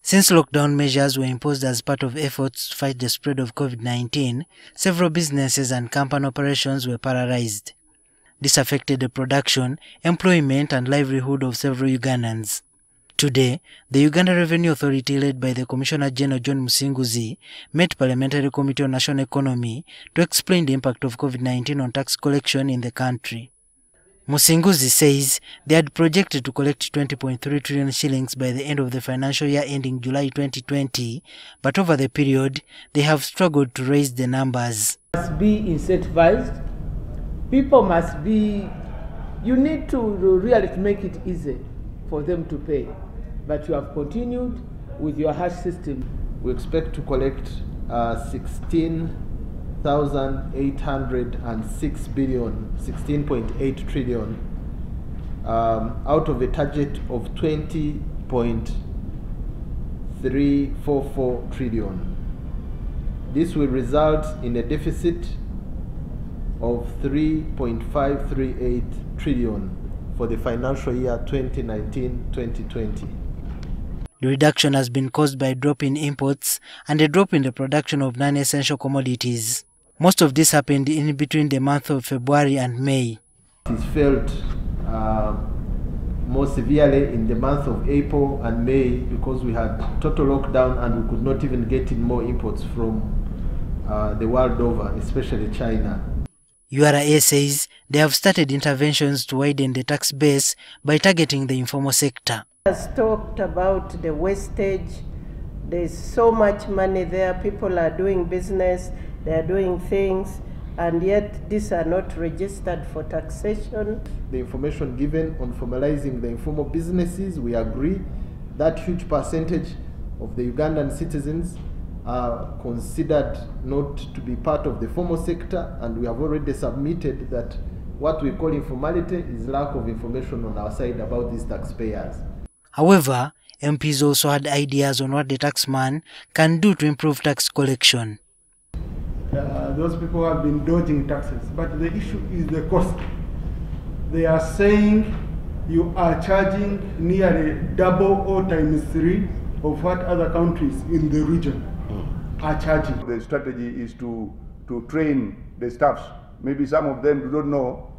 Since lockdown measures were imposed as part of efforts to fight the spread of COVID-19, several businesses and company operations were paralyzed. This affected the production, employment and livelihood of several Ugandans. Today, the Uganda Revenue Authority, led by the Commissioner General John Musinguzi, met Parliamentary Committee on National Economy to explain the impact of COVID-19 on tax collection in the country. Musinguzi says they had projected to collect 20.3 trillion shillings by the end of the financial year ending July 2020, but over the period, they have struggled to raise the numbers. Must be incentivized. People must be, you need to really make it easy for them to pay. But you have continued with your harsh system. We expect to collect 16,806 billion, 16.8 trillion, out of a target of 20.344 trillion. This will result in a deficit of 3.538 trillion for the financial year 2019-2020. The reduction has been caused by a drop in imports and a drop in the production of non-essential commodities. Most of this happened in between the month of February and May. It is felt more severely in the month of April and May because we had total lockdown and we could not even get in more imports from the world over, especially China. URA says they have started interventions to widen the tax base by targeting the informal sector. Has talked about the wastage. There's so much money there. People are doing business, they are doing things, and yet these are not registered for taxation. The information given on formalizing the informal businesses, we agree that huge percentage of the Ugandan citizens are considered not to be part of the formal sector, and we have already submitted that what we call informality is lack of information on our side about these taxpayers. However, MPs also had ideas on what the taxman can do to improve tax collection. Those people have been dodging taxes, but the issue is the cost. They are saying you are charging nearly double or times 3 of what other countries in the region are charging. The strategy is to train the staffs. Maybe some of them do not know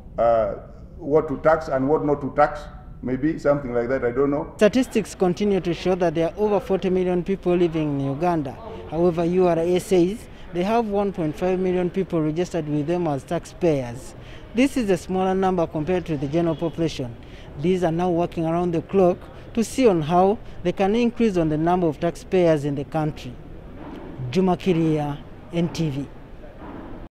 what to tax and what not to tax. Maybe something like that, I don't know. Statistics continue to show that there are over 40 million people living in Uganda. However, URA says they have 1.5 million people registered with them as taxpayers. This is a smaller number compared to the general population. These are now working around the clock to see on how they can increase on the number of taxpayers in the country. Juma Kiria, NTV.